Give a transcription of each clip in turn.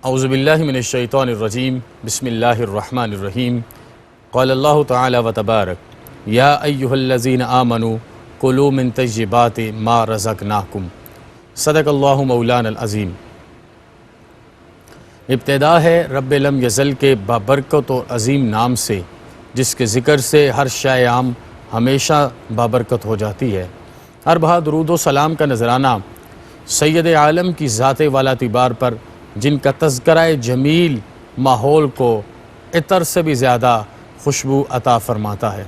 اعوذ باللہ من الشیطان الرجیم بسم اللہ الرحمن الرحیم قال اللہ تعالی و تبارک یا ایہا الذین آمنوا کلوا من طیبات ما رزقناکم صدق اللہ مولانا العظیم۔ ابتدا ہے رب لم یزل کے بابرکت و عظیم نام سے، جس کے ذکر سے ہر شے عام ہمیشہ بابرکت ہو جاتی ہے۔ ہر بہا درود و سلام کا نذرانہ سید عالم کی ذات والا تبار پر، جن کا تذکرہ جمیل ماحول کو عطر سے بھی زیادہ خوشبو عطا فرماتا ہے۔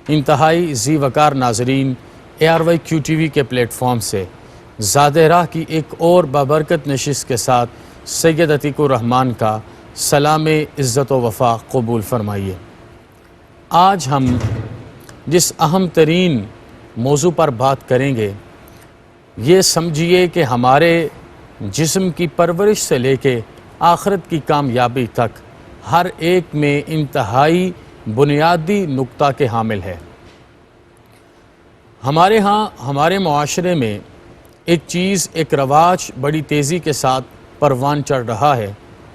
انتہائی ذی وقار ناظرین، ARYQ-TV کے پلیٹ فارم سے زاد راہ کی ایک اور بابرکت نشست کے ساتھ سید عتیق الرحمن کا سلام عزت و وفا قبول فرمائیے۔ آج ہم جس اہم ترین موضوع پر بات کریں گے، یہ سمجھیے کہ ہمارے جسم کی پرورش سے لے کے آخرت کی کامیابی تک ہر ایک میں انتہائی بنیادی نقطہ کے حامل ہے۔ ہمارے معاشرے میں ایک چیز، ایک رواج بڑی تیزی کے ساتھ پروان چڑھ رہا ہے،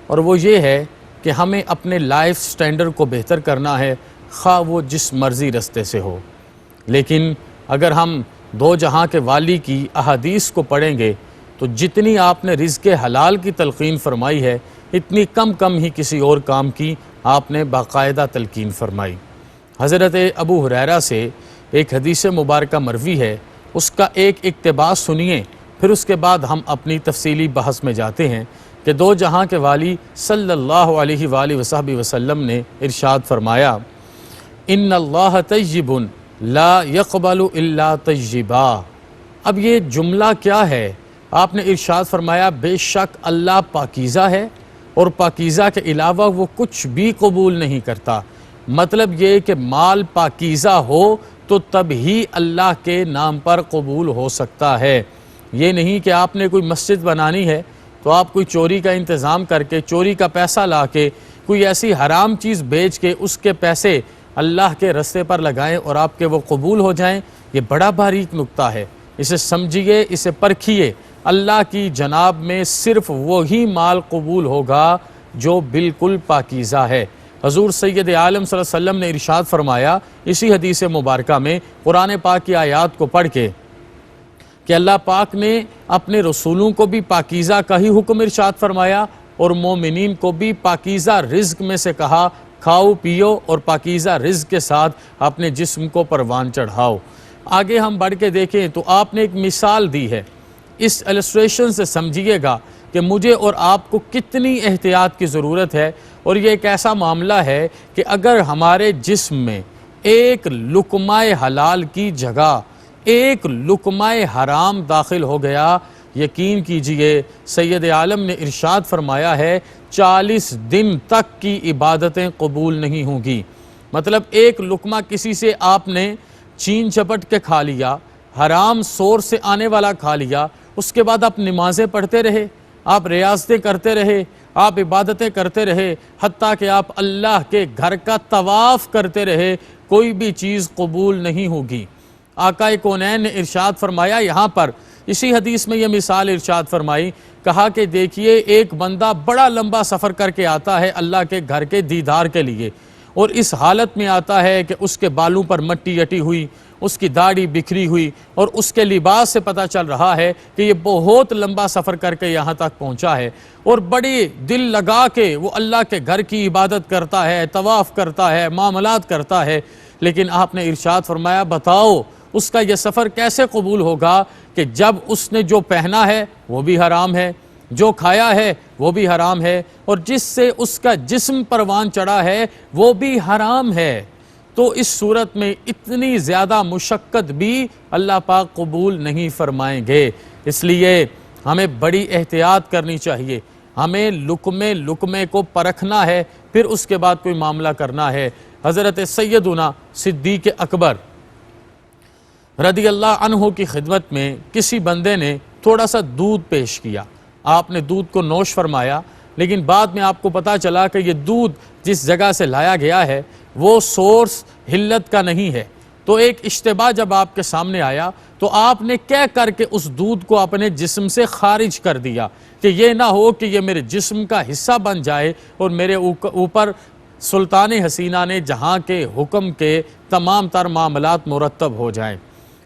اور وہ یہ ہے کہ ہمیں اپنے لائف سٹینڈرڈ کو بہتر کرنا ہے، خواہ وہ جس مرضی رستے سے ہو۔ لیکن اگر ہم دو جہاں کے والی کی احادیث کو پڑھیں گے تو جتنی آپ نے رزق حلال کی تلقین فرمائی ہے، اتنی کم ہی کسی اور کام کی آپ نے باقاعدہ تلقین فرمائی۔ حضرت ابو ہریرہ سے ایک حدیث مبارکہ مروی ہے، اس کا ایک اقتباس سنیے، پھر اس کے بعد ہم اپنی تفصیلی بحث میں جاتے ہیں کہ دو جہاں کے والی صلی اللہ علیہ وآلہ وصحبہ وسلم نے ارشاد فرمایا، ان اللہ طیب لا یقبل الا طیبا۔ اب یہ جملہ کیا ہے؟ آپ نے ارشاد فرمایا بے شک اللہ پاکیزہ ہے اور پاکیزہ کے علاوہ وہ کچھ بھی قبول نہیں کرتا۔ مطلب یہ کہ مال پاکیزہ ہو تو تب ہی اللہ کے نام پر قبول ہو سکتا ہے۔ یہ نہیں کہ آپ نے کوئی مسجد بنانی ہے تو آپ کوئی چوری کا انتظام کر کے، چوری کا پیسہ لا کے، کوئی ایسی حرام چیز بیچ کے اس کے پیسے اللہ کے رستے پر لگائیں اور آپ کے وہ قبول ہو جائیں۔ یہ بڑا باریک نقطہ ہے، اسے سمجھیے، اسے پرکھیے۔ اللہ کی جناب میں صرف وہی مال قبول ہوگا جو بالکل پاکیزہ ہے۔ حضور سید عالم صلی اللہ علیہ وسلم نے ارشاد فرمایا اسی حدیث مبارکہ میں، قرآن پاک کی آیات کو پڑھ کے، کہ اللہ پاک نے اپنے رسولوں کو بھی پاکیزہ کا ہی حکم ارشاد فرمایا اور مومنین کو بھی پاکیزہ رزق میں سے کہا، کھاؤ پیو اور پاکیزہ رزق کے ساتھ اپنے جسم کو پروان چڑھاؤ۔ آگے ہم بڑھ کے دیکھیں تو آپ نے ایک مثال دی ہے، اس ایلسٹریشن سے سمجھیے گا کہ مجھے اور آپ کو کتنی احتیاط کی ضرورت ہے۔ اور یہ ایک ایسا معاملہ ہے کہ اگر ہمارے جسم میں ایک لقمہ حلال کی جگہ ایک لقمہ حرام داخل ہو گیا، یقین کیجئے سید عالم نے ارشاد فرمایا ہے 40 دن تک کی عبادتیں قبول نہیں ہوں گی۔ مطلب ایک لقمہ کسی سے آپ نے چین چپٹ کے کھا لیا، حرام سورس سے آنے والا کھا لیا، اس کے بعد آپ نمازیں پڑھتے رہے، آپ ریاضتیں کرتے رہے، آپ عبادتیں کرتے رہے، حتیٰ کہ آپ اللہ کے گھر کا طواف کرتے رہے، کوئی بھی چیز قبول نہیں ہوگی۔ آقا کونین نے ارشاد فرمایا، یہاں پر اسی حدیث میں یہ مثال ارشاد فرمائی، کہا کہ دیکھیے ایک بندہ بڑا لمبا سفر کر کے آتا ہے اللہ کے گھر کے دیدار کے لیے، اور اس حالت میں آتا ہے کہ اس کے بالوں پر مٹی اٹی ہوئی، اس کی داڑھی بکھری ہوئی، اور اس کے لباس سے پتہ چل رہا ہے کہ یہ بہت لمبا سفر کر کے یہاں تک پہنچا ہے، اور بڑی دل لگا کے وہ اللہ کے گھر کی عبادت کرتا ہے، طواف کرتا ہے، معاملات کرتا ہے۔ لیکن آپ نے ارشاد فرمایا بتاؤ اس کا یہ سفر کیسے قبول ہوگا کہ جب اس نے جو پہنا ہے وہ بھی حرام ہے، جو کھایا ہے وہ بھی حرام ہے، اور جس سے اس کا جسم پروان چڑھا ہے وہ بھی حرام ہے۔ تو اس صورت میں اتنی زیادہ مشقت بھی اللہ پاک قبول نہیں فرمائیں گے۔ اس لیے ہمیں بڑی احتیاط کرنی چاہیے، ہمیں لقمے کو پرکھنا ہے، پھر اس کے بعد کوئی معاملہ کرنا ہے۔ حضرت سیدنا صدیق اکبر رضی اللہ عنہ کی خدمت میں کسی بندے نے تھوڑا سا دودھ پیش کیا، آپ نے دودھ کو نوش فرمایا، لیکن بعد میں آپ کو پتا چلا کہ یہ دودھ جس جگہ سے لایا گیا ہے وہ سورس حلت کا نہیں ہے، تو ایک اشتباہ جب آپ کے سامنے آیا تو آپ نے کہہ کر کے اس دودھ کو اپنے جسم سے خارج کر دیا کہ یہ نہ ہو کہ یہ میرے جسم کا حصہ بن جائے اور میرے اوپر سلطان حسینہ نے جہاں کے حکم کے تمام تر معاملات مرتب ہو جائیں۔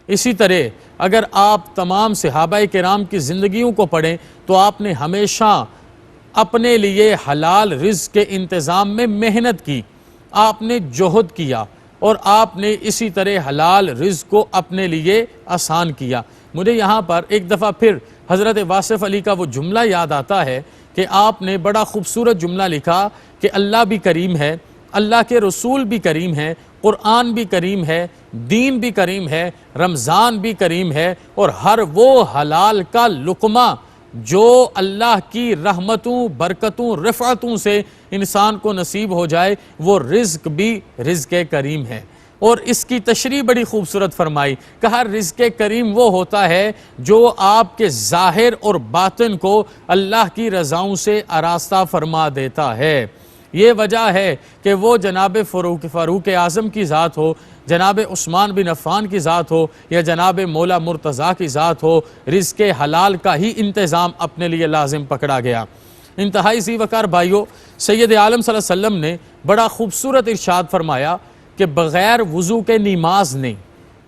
اسی طرح اگر آپ تمام صحابہ کرام کی زندگیوں کو پڑھیں تو آپ نے ہمیشہ اپنے لیے حلال رزق کے انتظام میں محنت کی، آپ نے جہد کیا اور آپ نے اسی طرح حلال رزق کو اپنے لیے آسان کیا۔ مجھے یہاں پر ایک دفعہ پھر حضرت واصف علی کا وہ جملہ یاد آتا ہے کہ آپ نے بڑا خوبصورت جملہ لکھا کہ اللہ بھی کریم ہے، اللہ کے رسول بھی کریم ہے، قرآن بھی کریم ہے، دین بھی کریم ہے، رمضان بھی کریم ہے، اور ہر وہ حلال کا لقمہ جو اللہ کی رحمتوں، برکتوں، رفعتوں سے انسان کو نصیب ہو جائے وہ رزق بھی رزق کریم ہے۔ اور اس کی تشریح بڑی خوبصورت فرمائی، کہا رزق کریم وہ ہوتا ہے جو آپ کے ظاہر اور باطن کو اللہ کی رضاؤں سے آراستہ فرما دیتا ہے۔ یہ وجہ ہے کہ وہ جناب فاروق اعظم کی ذات ہو، جناب عثمان بن عفان کی ذات ہو یا جناب مولا مرتضیٰ کی ذات ہو، رزق حلال کا ہی انتظام اپنے لیے لازم پکڑا گیا۔ انتہائی ذی وقار بھائیو، سید عالم صلی اللہ علیہ وسلم نے بڑا خوبصورت ارشاد فرمایا کہ بغیر وضو کے نماز نہیں۔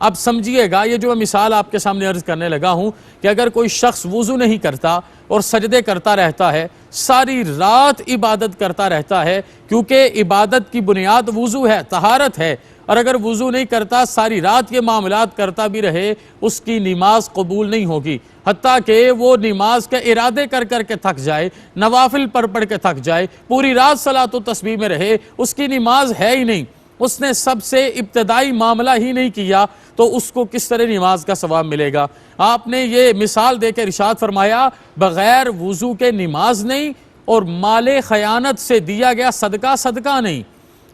اب سمجھیے گا، یہ جو میں مثال آپ کے سامنے عرض کرنے لگا ہوں کہ اگر کوئی شخص وضو نہیں کرتا اور سجدے کرتا رہتا ہے، ساری رات عبادت کرتا رہتا ہے، کیونکہ عبادت کی بنیاد وضو ہے، طہارت ہے، اور اگر وضو نہیں کرتا ساری رات یہ معاملات کرتا بھی رہے، اس کی نماز قبول نہیں ہوگی، حتیٰ کہ وہ نماز کے ارادے کر کر کے تھک جائے، نوافل پڑھ کے تھک جائے، پوری رات صلاۃ و تسبیح میں رہے، اس کی نماز ہے ہی نہیں، اس نے سب سے ابتدائی معاملہ ہی نہیں کیا، تو اس کو کس طرح نماز کا ثواب ملے گا؟ آپ نے یہ مثال دے کے ارشاد فرمایا بغیر وضو کے نماز نہیں، اور مال خیانت سے دیا گیا صدقہ نہیں۔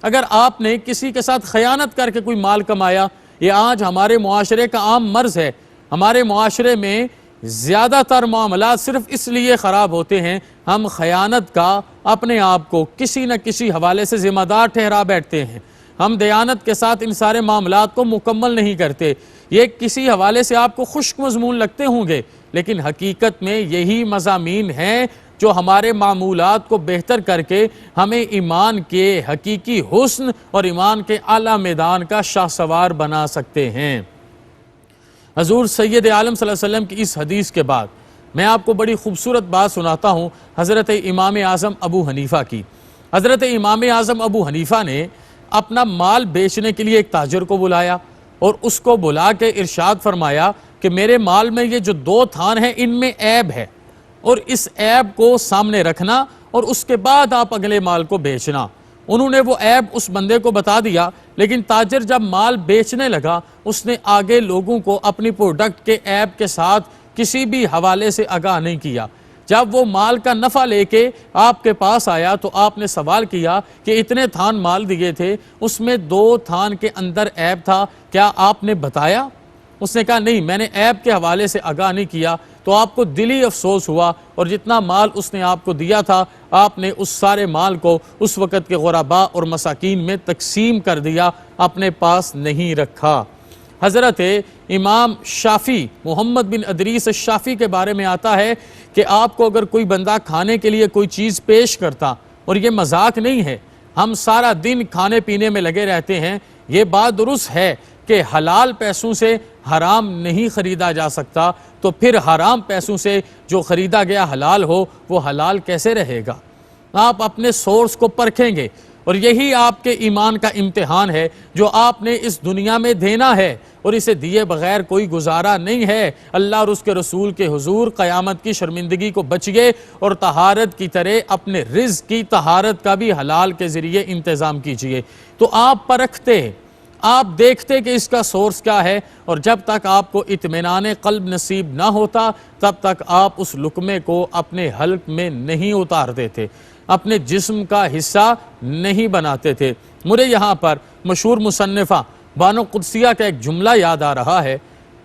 اگر آپ نے کسی کے ساتھ خیانت کر کے کوئی مال کمایا، یہ آج ہمارے معاشرے کا عام مرض ہے، ہمارے معاشرے میں زیادہ تر معاملات صرف اس لیے خراب ہوتے ہیں، ہم خیانت کا اپنے آپ کو کسی نہ کسی حوالے سے ذمہ دار ٹھہرا بیٹھتے ہیں، ہم دیانت کے ساتھ ان سارے معاملات کو مکمل نہیں کرتے۔ یہ کسی حوالے سے آپ کو خشک مضمون لگتے ہوں گے، لیکن حقیقت میں یہی مضامین ہیں جو ہمارے معمولات کو بہتر کر کے ہمیں ایمان کے حقیقی حسن اور ایمان کے اعلیٰ میدان کا شاہسوار بنا سکتے ہیں۔ حضور سید عالم صلی اللہ علیہ وسلم کی اس حدیث کے بعد میں آپ کو بڑی خوبصورت بات سناتا ہوں حضرت امام اعظم ابو حنیفہ کی۔ حضرت امام اعظم ابو حنیفہ نے اپنا مال بیچنے کے لیے ایک تاجر کو بلایا اور اس کو بلا کے ارشاد فرمایا کہ میرے مال میں یہ جو 2 تھان ہیں ان میں عیب ہے، اور اس عیب کو سامنے رکھنا اور اس کے بعد آپ اگلے مال کو بیچنا۔ انہوں نے وہ عیب اس بندے کو بتا دیا، لیکن تاجر جب مال بیچنے لگا اس نے آگے لوگوں کو اپنی پروڈکٹ کے عیب کے ساتھ کسی بھی حوالے سے آگاہ نہیں کیا۔ جب وہ مال کا نفع لے کے آپ کے پاس آیا تو آپ نے سوال کیا کہ اتنے تھان مال دیے تھے، اس میں 2 تھان کے اندر عیب تھا، کیا آپ نے بتایا؟ اس نے کہا نہیں، میں نے عیب کے حوالے سے آگاہ نہیں کیا۔ تو آپ کو دلی افسوس ہوا اور جتنا مال اس نے آپ کو دیا تھا آپ نے اس سارے مال کو اس وقت کے غرباء اور مساکین میں تقسیم کر دیا، اپنے پاس نہیں رکھا۔ حضرت امام شافعی محمد بن ادریس الشافعی کے بارے میں آتا ہے کہ آپ کو اگر کوئی بندہ کھانے کے لیے کوئی چیز پیش کرتا، اور یہ مذاق نہیں ہے، ہم سارا دن کھانے پینے میں لگے رہتے ہیں، یہ بات درست ہے کہ حلال پیسوں سے حرام نہیں خریدا جا سکتا، تو پھر حرام پیسوں سے جو خریدا گیا حلال ہو وہ حلال کیسے رہے گا؟ آپ اپنے سورس کو پرکھیں گے، اور یہی آپ کے ایمان کا امتحان ہے جو آپ نے اس دنیا میں دینا ہے، اور اسے دیے بغیر کوئی گزارا نہیں ہے۔ اللہ اور اس کے رسول کے حضور قیامت کی شرمندگی کو بچیے، اور طہارت کی طرح اپنے رزق کی طہارت کا بھی حلال کے ذریعے انتظام کیجیے۔ تو آپ پرکھتے، آپ دیکھتے کہ اس کا سورس کیا ہے، اور جب تک آپ کو اطمینان قلب نصیب نہ ہوتا تب تک آپ اس لقمے کو اپنے حلق میں نہیں اتارتے تھے، اپنے جسم کا حصہ نہیں بناتے تھے۔ مجھے یہاں پر مشہور مصنفہ بانو قدسیہ کا ایک جملہ یاد آ رہا ہے،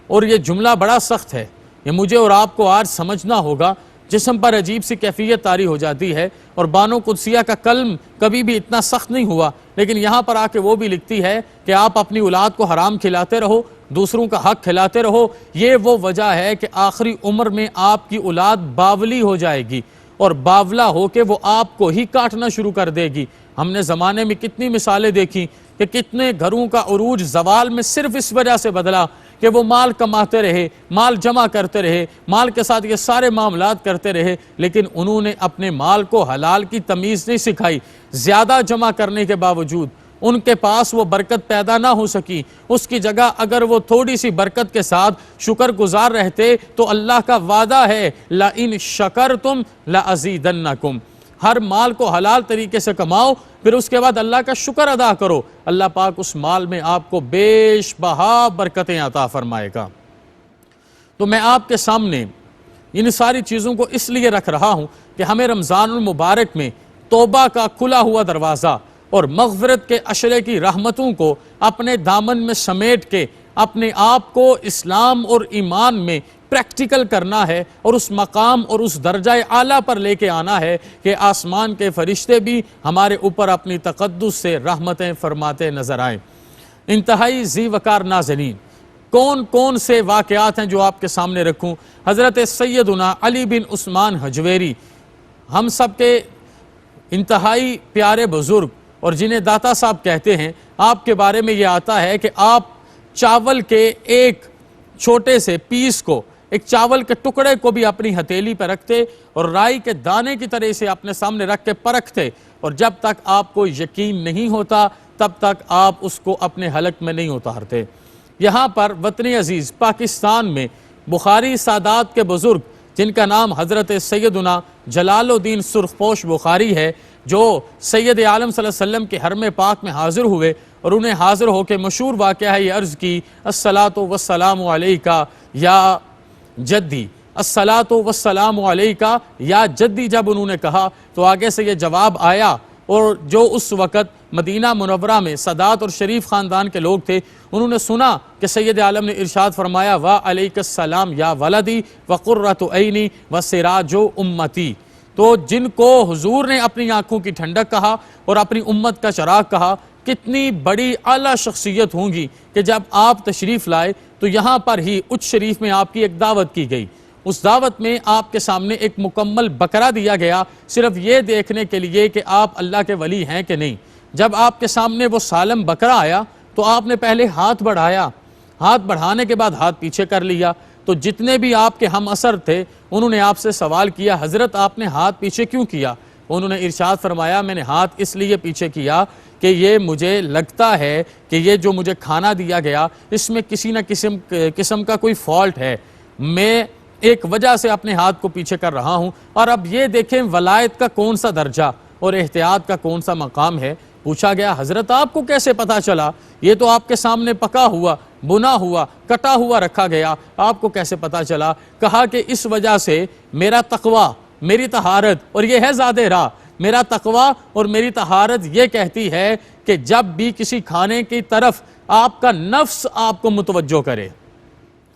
اور یہ جملہ بڑا سخت ہے، یہ مجھے اور آپ کو آج سمجھنا ہوگا۔ جسم پر عجیب سی کیفیت طاری ہو جاتی ہے، اور بانو قدسیہ کا کلم کبھی بھی اتنا سخت نہیں ہوا، لیکن یہاں پر آ کے وہ بھی لکھتی ہے کہ آپ اپنی اولاد کو حرام کھلاتے رہو، دوسروں کا حق کھلاتے رہو۔ یہ وہ وجہ ہے کہ آخری عمر میں آپ کی اولاد باولی ہو جائے گی، اور باولا ہو کے وہ آپ کو ہی کاٹنا شروع کر دے گی۔ ہم نے زمانے میں کتنی مثالیں دیکھی کہ کتنے گھروں کا عروج زوال میں صرف اس وجہ سے بدلا کہ وہ مال کماتے رہے، مال جمع کرتے رہے، مال کے ساتھ یہ سارے معاملات کرتے رہے، لیکن انہوں نے اپنے مال کو حلال کی تمیز نہیں سکھائی۔ زیادہ جمع کرنے کے باوجود ان کے پاس وہ برکت پیدا نہ ہو سکی۔ اس کی جگہ اگر وہ تھوڑی سی برکت کے ساتھ شکر گزار رہتے تو اللہ کا وعدہ ہے لَإِن شَكَرْتُمْ لَأَزِيدَنَّكُمْ۔ ہر مال کو حلال طریقے سے کماؤ، پھر اس کے بعد اللہ کا شکر ادا کرو، اللہ پاک اس مال میں آپ کو بیش بہا برکتیں عطا فرمائے گا۔ تو میں آپ کے سامنے ان ساری چیزوں کو اس لیے رکھ رہا ہوں کہ ہمیں رمضان المبارک میں توبہ کا کھلا ہوا دروازہ اور مغفرت کے عشرے کی رحمتوں کو اپنے دامن میں سمیٹ کے اپنے آپ کو اسلام اور ایمان میں پریکٹیکل کرنا ہے، اور اس مقام اور اس درجہ اعلیٰ پر لے کے آنا ہے کہ آسمان کے فرشتے بھی ہمارے اوپر اپنی تقدس سے رحمتیں فرماتے نظر آئیں۔ انتہائی ذی وقار ناظرین، کون کون سے واقعات ہیں جو آپ کے سامنے رکھوں؟ حضرت سیدنا علی بن عثمان حجویری، ہم سب کے انتہائی پیارے بزرگ اور جنہیں داتا صاحب کہتے ہیں، آپ کے بارے میں یہ آتا ہے کہ آپ چاول کے ایک چھوٹے سے پیس کو، ایک چاول کے ٹکڑے کو بھی اپنی ہتھیلی پہ رکھتے اور رائی کے دانے کی طرح سے اپنے سامنے رکھ کے پرکھتے، اور جب تک آپ کو یقین نہیں ہوتا تب تک آپ اس کو اپنے حلق میں نہیں اتارتے۔ یہاں پر وطن عزیز پاکستان میں بخاری سادات کے بزرگ جن کا نام حضرت سیدنا جلال الدین سرخپوش بخاری ہے، جو سید عالم صلی اللہ علیہ وسلم کے حرم پاک میں حاضر ہوئے اور انہیں حاضر ہو کے مشہور واقعہ ہے یہ عرض کی الصلاۃ والسلام علیکہ یا جدی، الصلاۃ والسلام علیکہ یا جدی جب انہوں نے کہا تو آگے سے یہ جواب آیا، اور جو اس وقت مدینہ منورہ میں سادات اور شریف خاندان کے لوگ تھے انہوں نے سنا کہ سید عالم نے ارشاد فرمایا وعلیک السلام یا ولدی وقرۃ عینی وسراج امتی۔ تو جن کو حضور نے اپنی آنکھوں کی ٹھنڈک کہا اور اپنی امت کا چراغ کہا، کتنی بڑی اعلیٰ شخصیت ہوں گی کہ جب آپ تشریف لائے تو یہاں پر ہی اچ شریف میں آپ کی ایک دعوت کی گئی۔ اس دعوت میں آپ کے سامنے ایک مکمل بکرا دیا گیا، صرف یہ دیکھنے کے لیے کہ آپ اللہ کے ولی ہیں کہ نہیں۔ جب آپ کے سامنے وہ سالم بکرا آیا تو آپ نے پہلے ہاتھ بڑھایا، ہاتھ بڑھانے کے بعد ہاتھ پیچھے کر لیا، تو جتنے بھی آپ کے ہم اثر تھے انہوں نے آپ سے سوال کیا حضرت آپ نے ہاتھ پیچھے کیوں کیا؟ انہوں نے ارشاد فرمایا میں نے ہاتھ اس لیے پیچھے کیا کہ یہ مجھے لگتا ہے کہ یہ جو مجھے کھانا دیا گیا اس میں کسی نہ قسم کا کوئی فالٹ ہے، میں ایک وجہ سے اپنے ہاتھ کو پیچھے کر رہا ہوں۔ اور اب یہ دیکھیں ولایت کا کون سا درجہ اور احتیاط کا کون سا مقام ہے۔ پوچھا گیا حضرت آپ کو کیسے پتا چلا؟ یہ تو آپ کے سامنے پکا ہوا، بنا ہوا، کٹا ہوا رکھا گیا، آپ کو کیسے پتا چلا؟ کہا کہ اس وجہ سے میرا تقوی، میری طہارت، اور یہ ہے زیادہ راہ، میرا تقوی اور میری طہارت یہ کہتی ہے کہ جب بھی کسی کھانے کی طرف آپ کا نفس آپ کو متوجہ کرے،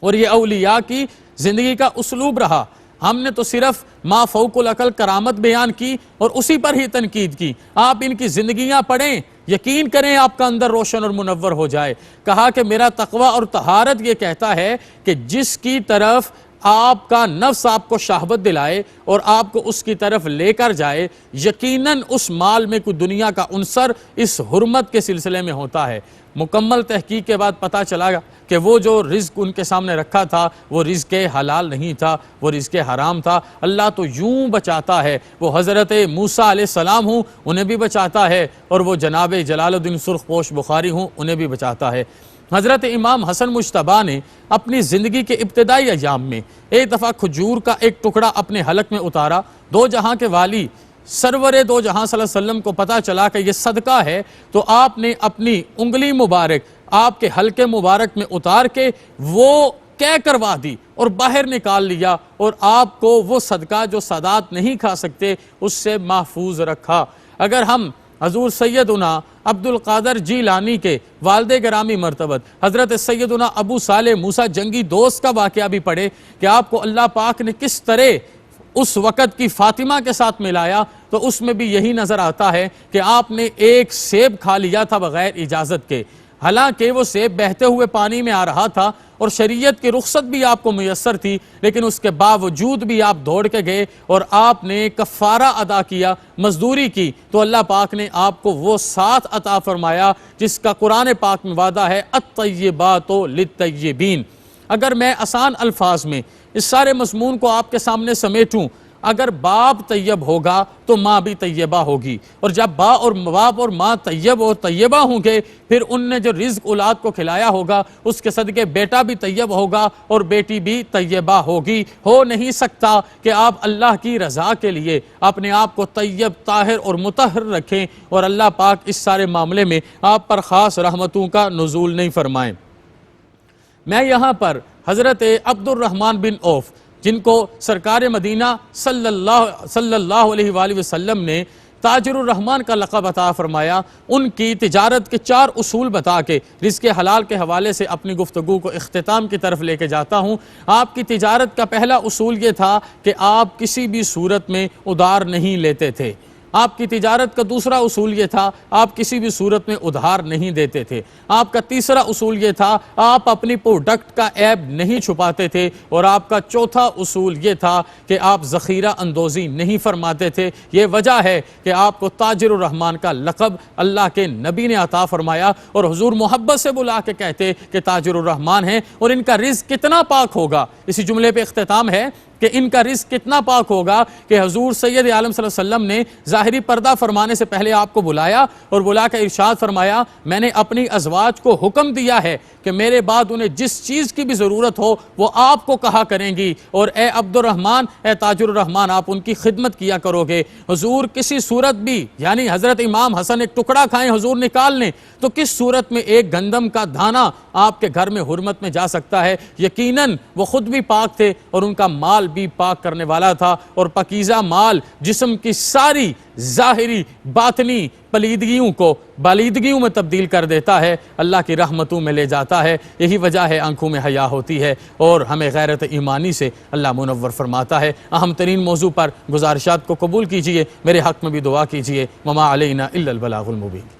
اور یہ اولیاء کی زندگی کا اسلوب رہا۔ ہم نے تو صرف ما فوق العقل کرامت بیان کی اور اسی پر ہی تنقید کی، آپ ان کی زندگیاں پڑھیں، یقین کریں آپ کا اندر روشن اور منور ہو جائے۔ کہا کہ میرا تقوی اور طہارت یہ کہتا ہے کہ جس کی طرف آپ کا نفس آپ کو شہوت دلائے اور آپ کو اس کی طرف لے کر جائے، یقیناً اس مال میں کوئی دنیا کا عنصر اس حرمت کے سلسلے میں ہوتا ہے۔ مکمل تحقیق کے بعد پتہ چلا کہ وہ جو رزق ان کے سامنے رکھا تھا وہ رزق حلال نہیں تھا، وہ رزق حرام تھا۔ اللہ تو یوں بچاتا ہے، وہ حضرت موسیٰ علیہ السلام ہوں انہیں بھی بچاتا ہے، اور وہ جناب جلال الدین سرخپوش بخاری ہوں انہیں بھی بچاتا ہے۔ حضرت امام حسن مجتبیٰ نے اپنی زندگی کے ابتدائی ایام میں ایک دفعہ کھجور کا ایک ٹکڑا اپنے حلق میں اتارا، دو جہاں کے والی سرور دو جہاں صلی اللہ علیہ وسلم کو پتا چلا کہ یہ صدقہ ہے، تو آپ نے اپنی انگلی مبارک آپ کے حلقے مبارک میں اتار کے وہ کہہ کروا دی اور باہر نکال لیا، اور آپ کو وہ صدقہ جو سادات نہیں کھا سکتے اس سے محفوظ رکھا۔ اگر ہم حضور سیدنا عبد القادر جیلانی کے والد گرامی مرتبت حضرت سیدنا ابو صالح موسیٰ جنگی دوست کا واقعہ بھی پڑھے کہ آپ کو اللہ پاک نے کس طرح اس وقت کی فاطمہ کے ساتھ ملایا تو اس میں بھی یہی نظر آتا ہے کہ آپ نے ایک سیب کھا لیا تھا بغیر اجازت کے، حالانکہ وہ سیب بہتے ہوئے پانی میں آ رہا تھا اور شریعت کی رخصت بھی آپ کو میسر تھی، لیکن اس کے باوجود بھی آپ دوڑ کے گئے اور آپ نے کفارہ ادا کیا، مزدوری کی، تو اللہ پاک نے آپ کو وہ ساتھ عطا فرمایا جس کا قرآن پاک میں وعدہ ہے الطیبات للطیبین۔ اگر میں آسان الفاظ میں اس سارے مضمون کو آپ کے سامنے سمیٹوں، اگر باپ طیب ہوگا تو ماں بھی طیبہ ہوگی، اور جب باپ اور ماں طیب اور طیبہ ہوں گے، پھر ان نے جو رزق اولاد کو کھلایا ہوگا اس کے صدقے بیٹا بھی طیب ہوگا اور بیٹی بھی طیبہ ہوگی۔ ہو نہیں سکتا کہ آپ اللہ کی رضا کے لیے اپنے آپ کو طیب، طاہر اور مطہر رکھیں اور اللہ پاک اس سارے معاملے میں آپ پر خاص رحمتوں کا نزول نہیں فرمائیں۔ میں یہاں پر حضرت عبد الرحمن بن عوف، جن کو سرکار مدینہ صلی اللہ علیہ وآلہ وسلم نے تاجر الرحمن کا لقب عطا فرمایا، ان کی تجارت کے 4 اصول بتا کے رزق حلال کے حوالے سے اپنی گفتگو کو اختتام کی طرف لے کے جاتا ہوں۔ آپ کی تجارت کا پہلا اصول یہ تھا کہ آپ کسی بھی صورت میں ادھار نہیں لیتے تھے۔ آپ کی تجارت کا دوسرا اصول یہ تھا آپ کسی بھی صورت میں ادھار نہیں دیتے تھے۔ آپ کا تیسرا اصول یہ تھا آپ اپنی پروڈکٹ کا عیب نہیں چھپاتے تھے، اور آپ کا چوتھا اصول یہ تھا کہ آپ ذخیرہ اندوزی نہیں فرماتے تھے۔ یہ وجہ ہے کہ آپ کو تاجر الرحمن کا لقب اللہ کے نبی نے عطا فرمایا، اور حضور محبت سے بلا کے کہتے کہ تاجر الرحمن ہیں، اور ان کا رزق کتنا پاک ہوگا۔ اسی جملے پہ اختتام ہے کہ ان کا رزق کتنا پاک ہوگا کہ حضور سید عالم صلی اللہ علیہ وسلم نے ظاہری پردہ فرمانے سے پہلے آپ کو بلایا اور بلا کے ارشاد فرمایا، میں نے اپنی ازواج کو حکم دیا ہے کہ میرے بعد انہیں جس چیز کی بھی ضرورت ہو وہ آپ کو کہا کریں گی، اور اے عبد الرحمن، اے تاجر الرحمن، آپ ان کی خدمت کیا کرو گے۔ حضور کسی صورت بھی، یعنی حضرت امام حسن ایک ٹکڑا کھائیں حضور نکال لیں تو کس صورت میں ایک گندم کا دانہ آپ کے گھر میں حرمت میں جا سکتا ہے؟ یقیناً وہ خود بھی پاک تھے اور ان کا مال بھی پاک کرنے والا تھا، اور پاکیزہ مال جسم کی ساری ظاہری باطنی پلیدگیوں کو بالیدگیوں میں تبدیل کر دیتا ہے، اللہ کی رحمتوں میں لے جاتا ہے۔ یہی وجہ ہے آنکھوں میں حیا ہوتی ہے اور ہمیں غیرت ایمانی سے اللہ منور فرماتا ہے۔ اہم ترین موضوع پر گزارشات کو قبول کیجئے، میرے حق میں بھی دعا کیجئے۔ وما علینا الا البلاغ المبین۔